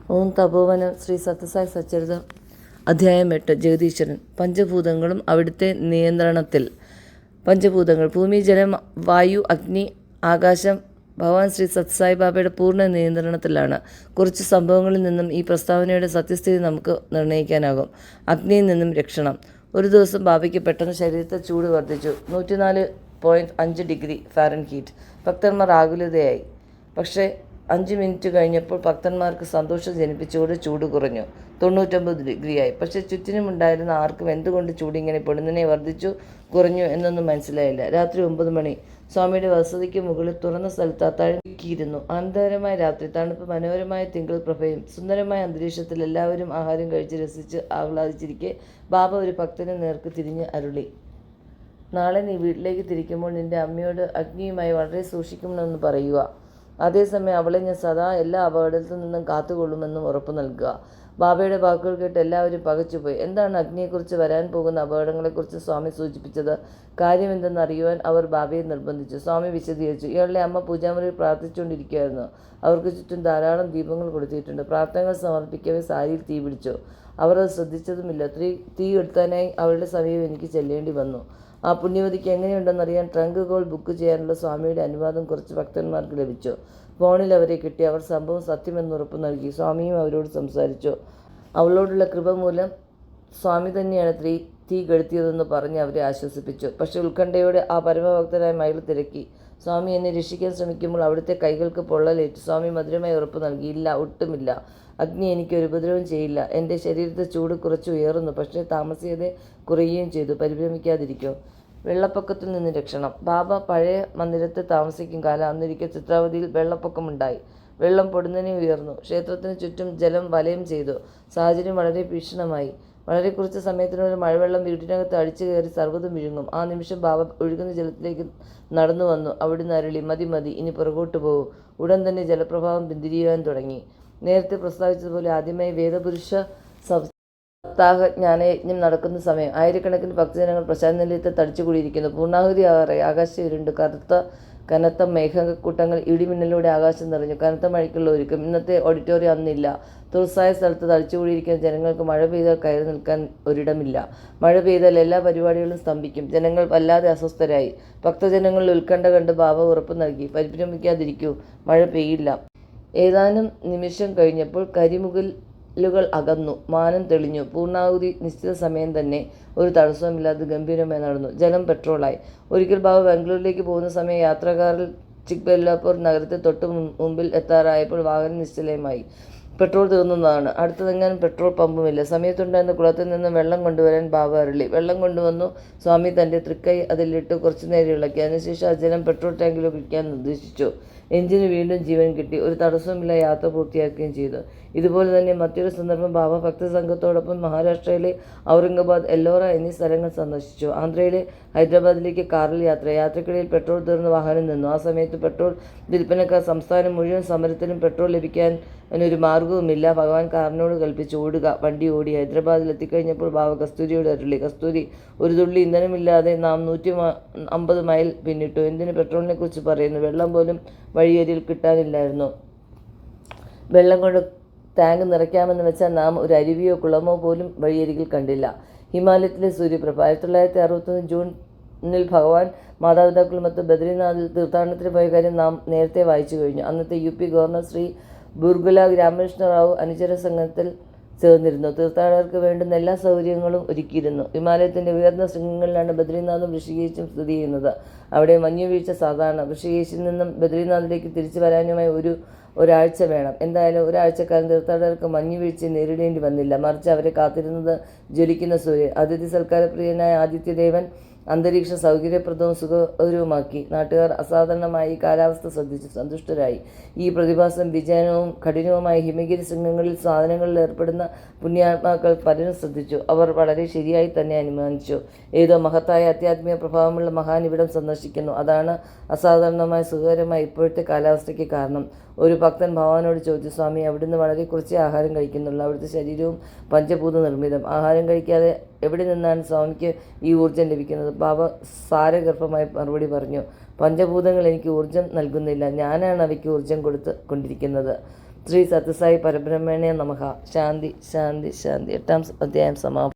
ഓം തപോവനം ശ്രീ സത്യസായി സച്ചരിതം അധ്യായം 8 ജഗദീശ്വരൻ. പഞ്ചഭൂതങ്ങളും അവിടുത്തെ നിയന്ത്രണത്തിൽ. പഞ്ചഭൂതങ്ങൾ: ഭൂമി, ജലം, വായു, അഗ്നി, ആകാശം ഭഗവാൻ ശ്രീ സത്യസായി ബാബയുടെ പൂർണ്ണ നിയന്ത്രണത്തിലാണ്. കുറച്ച് സംഭവങ്ങളിൽ നിന്നും ഈ പ്രസ്താവനയുടെ സത്യസ്ഥിതി നമുക്ക് നിർണ്ണയിക്കാനാകും. അഗ്നിയിൽ നിന്നും രക്ഷണം. ഒരു ദിവസം ബാബയ്ക്ക് പെട്ടെന്ന് ശരീരത്തെ ചൂട് വർദ്ധിച്ചു. 104.5 ഡിഗ്രി ഫാരൻഹീറ്റ്. ഭക്തന്മാർ ആകുലതയായി. പക്ഷേ 5 മിനിറ്റ് കഴിഞ്ഞപ്പോൾ ഭക്തന്മാർക്ക് സന്തോഷം ജനിപ്പിച്ചുകൊണ്ട് ചൂട് കുറഞ്ഞു. 99 ഡിഗ്രിയായി. പക്ഷേ ചുറ്റിനുമുണ്ടായിരുന്ന ആർക്കും എന്തുകൊണ്ട് ചൂടിങ്ങനെ പൊടുന്നനെ വർദ്ധിച്ചു കുറഞ്ഞു എന്നൊന്നും മനസ്സിലായില്ല. രാത്രി 9 മണി. സ്വാമിയുടെ വസതിക്ക് മുകളിൽ തുറന്ന സ്ഥലത്ത് അത്താഴക്കിയിരുന്നു. ആനന്ദകരമായ രാത്രി. തണുപ്പ്, മനോഹരമായ തിങ്കൾ പ്രഭയും സുന്ദരമായ അന്തരീക്ഷത്തിൽ എല്ലാവരും ആഹാരം കഴിച്ച് രസിച്ച് ആഹ്ലാദിച്ചിരിക്കെ ബാബ ഒരു ഭക്തന് നേർക്ക് തിരിഞ്ഞ് അരുളി: നാളെ നീ വീട്ടിലേക്ക് തിരിക്കുമ്പോൾ നിന്റെ അമ്മയോട് അഗ്നിയുമായി വളരെ സൂക്ഷിക്കണമെന്ന് പറയുക. അതേസമയം അവളെ ഞാൻ സദാ എല്ലാ അപകടത്തിൽ നിന്നും കാത്തുകൊള്ളുമെന്നും ഉറപ്പു നൽകുക. ബാബയുടെ വാക്കുകൾ കേട്ട് എല്ലാവരും പകച്ചുപോയി. എന്താണ് അഗ്നിയെക്കുറിച്ച് വരാൻ പോകുന്ന അപകടങ്ങളെക്കുറിച്ച് സ്വാമി സൂചിപ്പിച്ചത്? കാര്യമെന്തെന്ന് അറിയുവാൻ അവർ ബാബയെ നിർബന്ധിച്ചു. സ്വാമി വിശദീകരിച്ചു: ഇയാളുടെ അമ്മ പൂജാമുറിയിൽ പ്രാർത്ഥിച്ചുകൊണ്ടിരിക്കുകയായിരുന്നു. അവർക്ക് ചുറ്റും ധാരാളം ദീപങ്ങൾ കൊളുത്തിയിട്ടുണ്ട്. പ്രാർത്ഥനകൾ സമർപ്പിക്കവേ സാരിയിൽ തീ പിടിച്ചു. അവർ അത് ശ്രദ്ധിച്ചതുമില്ല. തീ കെടുത്താനായി അവളുടെ സമീപം എനിക്ക് ചെല്ലേണ്ടി വന്നു. ആ പുണ്യവതിക്ക് എങ്ങനെയുണ്ടെന്നറിയാൻ ട്രങ്ക് കോൾ ബുക്ക് ചെയ്യാനുള്ള സ്വാമിയുടെ അനുവാദം കുറച്ച് ഭക്തന്മാർക്ക് ലഭിച്ചു. ഫോണിൽ അവരെ കിട്ടി. അവർ സംഭവം സത്യമെന്ന് ഉറപ്പു നൽകി. സ്വാമിയും അവരോട് സംസാരിച്ചു. അവളോടുള്ള കൃപ മൂലം സ്വാമി തന്നെയാണ് തീ കെടുത്തിയതെന്ന് പറഞ്ഞ് അവരെ ആശ്വസിപ്പിച്ചു. പക്ഷെ ഉത്കണ്ഠയോടെ ആ പരമഭക്തരായ മകൾ തിരക്കി: സ്വാമി എന്നെ രക്ഷിക്കാൻ ശ്രമിക്കുമ്പോൾ അവിടുത്തെ കൈകൾക്ക് പൊള്ളലേറ്റു. സ്വാമി മധുരമായി ഉറപ്പ് നൽകി: ഇല്ല, ഒട്ടുമില്ല. അഗ്നി എനിക്ക് ഒരു ഉപദ്രവം ചെയ്യില്ല. എൻ്റെ ശരീരത്തെ ചൂട് കുറച്ച് ഉയർന്നു, പക്ഷേ താമസിയാതെ കുറയുകയും ചെയ്തു. പരിഭ്രമിക്കാതിരിക്കൂ. വെള്ളപ്പൊക്കത്തിൽ നിന്ന് രക്ഷണം. ബാബ പഴയ മന്ദിരത്തിൽ താമസിക്കും കാലം അന്നൊരിക്കൽ ചിത്രാവതിയിൽ വെള്ളപ്പൊക്കമുണ്ടായി. വെള്ളം പൊടുന്നനെ ഉയർന്നു. ക്ഷേത്രത്തിന് ചുറ്റും ജലം വലയം ചെയ്തു. സാഹചര്യം വളരെ ഭീഷണമായി. വളരെ കുറച്ച് സമയത്തിനുള്ളിൽ മഴവെള്ളം വീട്ടിനകത്ത് അടിച്ചു കയറി സർവ്വതും വിഴുങ്ങും. ആ നിമിഷം ബാബ ഒഴുകുന്ന ജലത്തിലേക്ക് നടന്നു വന്നു. അവിടുന്ന് അരുളി: മതി മതി, ഇനി പുറകോട്ട് പോകൂ. ഉടൻ തന്നെ ജലപ്രവാഹം പിന്തിരിയുവാൻ തുടങ്ങി. നേരത്തെ പ്രസ്താവിച്ചതുപോലെ ആദ്യമായി വേദപുരുഷ സപ്താഹ ജ്ഞാനയജ്ഞം നടക്കുന്ന സമയം. ആയിരക്കണക്കിന് ഭക്തജനങ്ങൾ പ്രശാന്ത നിലയത്തെ തടിച്ചുകൂടിയിരിക്കുന്നു. പൂർണ്ണാഹുതി ആകാറായി. ആകാശം ഇരുണ്ട്. കനത്ത മേഘക്കൂട്ടങ്ങൾ ഇടിമിന്നലോടെ ആകാശം നിറഞ്ഞു. കനത്ത മഴയ്ക്കുള്ള ഒരുക്കം. ഇന്നത്തെ ഓഡിറ്റോറിയം അന്നില്ല. തുറസായ സ്ഥലത്ത് തടിച്ചുകൂടിയിരിക്കുന്ന ജനങ്ങൾക്ക് മഴ പെയ്താൽ കയറി നിൽക്കാൻ ഒരിടമില്ല. മഴ പെയ്താൽ എല്ലാ പരിപാടികളും സ്തംഭിക്കും. ജനങ്ങൾ വല്ലാതെ അസ്വസ്ഥരായി. ഭക്തജനങ്ങളിൽ ഉത്കണ്ഠ കണ്ട് ബാബ ഉറപ്പ് നൽകി: പരിഭ്രമിക്കാതിരിക്കൂ, മഴ പെയ്യില്ല. ഏതാനും നിമിഷം കഴിഞ്ഞപ്പോൾ കരിമുകിലുകൾ അകന്നു. മാനം തെളിഞ്ഞു. പൂർണ്ണാഹുതി നിശ്ചിത സമയം തന്നെ ഒരു തടസ്സവുമില്ലാതെ ഗംഭീരമായി നടന്നു. ജലം പെട്രോളായി. ഒരിക്കൽ ബാബ ബാംഗ്ലൂരിലേക്ക് പോകുന്ന സമയം യാത്രക്കാരിൽ ചിക്ബല്ലാപൂർ നഗരത്തിൽ തൊട്ട് മുമ്പിൽ എത്താറായപ്പോൾ വാഹനം നിശ്ചലമായി. പെട്രോൾ തീർന്നതാണ്. അടുത്തതെങ്ങാനും പെട്രോൾ പമ്പുമില്ല. സമയത്തുണ്ടായിരുന്ന കുളത്തിൽ നിന്ന് വെള്ളം കൊണ്ടുവരാൻ ബാബ അരുളി. വെള്ളം കൊണ്ടുവന്നു. സ്വാമി തൻ്റെ തൃക്കൈ അതിലിട്ട് കുറച്ചുനേരം ഇളക്കി. അതിനുശേഷം ആ ജലം പെട്രോൾ ടാങ്കിൽ ഒഴിക്കാൻ നിർദ്ദേശിച്ചു. എഞ്ചിന് വീണ്ടും ജീവൻ കിട്ടി. ഒരു തടസ്സവുമില്ല യാത്ര പൂർത്തിയാക്കുകയും ചെയ്തു. ഇതുപോലെ തന്നെ മറ്റൊരു സന്ദർഭം ബാബ ഭക്തസംഘത്തോടൊപ്പം മഹാരാഷ്ട്രയിലെ ഔറംഗാബാദ്, എല്ലോറ എന്നീ സ്ഥലങ്ങൾ സന്ദർശിച്ചു. ആന്ധ്രയിലെ ഹൈദരാബാദിലേക്ക് കാറിൽ യാത്ര. യാത്രക്കിടയിൽ പെട്രോൾ തീർന്ന് വാഹനം നിന്നു. ആ സമയത്ത് പെട്രോൾ വിൽപ്പനക്കാർ സംസ്ഥാനം മുഴുവൻ സമരത്തിലും പെട്രോൾ ലഭിക്കാൻ ഒരു മാർഗവുമില്ല. ഭഗവാൻ കാറിനോട് കൽപ്പിച്ചു: ഓടുക. വണ്ടി ഓടി. ഹൈദരാബാദിൽ എത്തിക്കഴിഞ്ഞപ്പോൾ ബാബ കസ്തൂരിയോട് അരുളി: കസ്തൂരി, ഒരു തുള്ളി ഇന്ധനമില്ലാതെ നാം 150 മൈൽ പിന്നിട്ടു. എന്തിന് പെട്രോളിനെ കുറിച്ച് പറയുന്നു? വെള്ളം പോലും വഴിയരിയിൽ കിട്ടാനില്ലായിരുന്നു. വെള്ളം കൊണ്ട് ടാങ്ക് നിറയ്ക്കാമെന്ന് വെച്ചാൽ നാം ഒരു അരുവിയോ കുളമോ പോലും വഴിയരികിൽ കണ്ടില്ല. ഹിമാലയത്തിലെ സൂര്യപ്രഭ. 1961 ജൂണിൽ ഭഗവാൻ മാതാപിതാക്കളുമൊത്ത് ബദ്രിനാഥിൽ തീർത്ഥാടനത്തിന് പോയ കാര്യം നാം നേരത്തെ വായിച്ചു കഴിഞ്ഞു. അന്നത്തെ UP ഗവർണർ ശ്രീ ബുർഗുല രാമകൃഷ്ണ റാവു അനുചര സംഘത്തിൽ ചേർന്നിരുന്നു. തീർത്ഥാടകർക്ക് വേണ്ടുന്ന എല്ലാ സൗകര്യങ്ങളും ഒരുക്കിയിരുന്നു. ഹിമാലയത്തിൻ്റെ ഉയർന്ന ശൃംഗങ്ങളിലാണ് ബദ്രിനാഥും ഋഷികേശും സ്ഥിതി ചെയ്യുന്നത്. അവിടെ മഞ്ഞുവീഴ്ച സാധാരണ. ഋഷികേശിൽ നിന്നും ബദ്രിനാഥിലേക്ക് തിരിച്ചു വരാനുമായി ഒരാഴ്ച വേണം. എന്തായാലും ഒരാഴ്ചക്കാലം തീർത്ഥാടകർക്ക് മഞ്ഞുവീഴ്ച നേരിടേണ്ടി വന്നില്ല. മറിച്ച് അവരെ കാത്തിരുന്നത് ജ്വലിക്കുന്ന സൂര്യൻ. അതിഥി സൽക്കാരപ്രിയനായ ആദിത്യദേവൻ അന്തരീക്ഷം സൗകര്യപ്രദവും സുഖകരവുമാക്കി. നാട്ടുകാർ അസാധാരണമായി ഈ കാലാവസ്ഥ ശ്രദ്ധിച്ചു സന്തുഷ്ടരായി. ഈ പ്രതിഭാസം വിജയനവും കഠിനവുമായ ഹിമഗിരി ശൃംഗങ്ങളിൽ സാധനങ്ങളിൽ ഏർപ്പെടുന്ന പുണ്യാത്മാക്കൾ പലരും ശ്രദ്ധിച്ചു. അവർ വളരെ ശരിയായി തന്നെ അനുമാനിച്ചു: ഏതോ മഹത്തായ ആധ്യാത്മിക പ്രഭാവമുള്ള മഹാൻ ഇവിടം സന്ദർശിക്കുന്നു. അതാണ് അസാധാരണമായ സുഖകരമായ ഇപ്പോഴത്തെ കാലാവസ്ഥയ്ക്ക് കാരണം. ഒരു ഭക്തൻ ഭഗവാനോട് ചോദിച്ചു: സ്വാമി, അവിടുന്ന് വളരെ കുറച്ചേ ആഹാരം കഴിക്കുന്നുള്ളൂ. അവിടുത്തെ ശരീരവും പഞ്ചഭൂത നിർമ്മിതം. ആഹാരം കഴിക്കാതെ എവിടെ നിന്നാണ് സ്വാമിക്ക് ഈ ഊർജ്ജം ലഭിക്കുന്നത്? ബാബ സാരഗർഭമായി മറുപടി പറഞ്ഞു: പഞ്ചഭൂതങ്ങൾ എനിക്ക് ഊർജ്ജം നൽകുന്നില്ല, ഞാനാണ് അവയ്ക്ക് ഊർജ്ജം കൊണ്ടിരിക്കുന്നത്. ശ്രീ സത്യസായി പരബ്രഹ്മണ്യ നമഃ. ശാന്തി ശാന്തി ശാന്തി. 8-ാം അധ്യായം സമാപ്തി.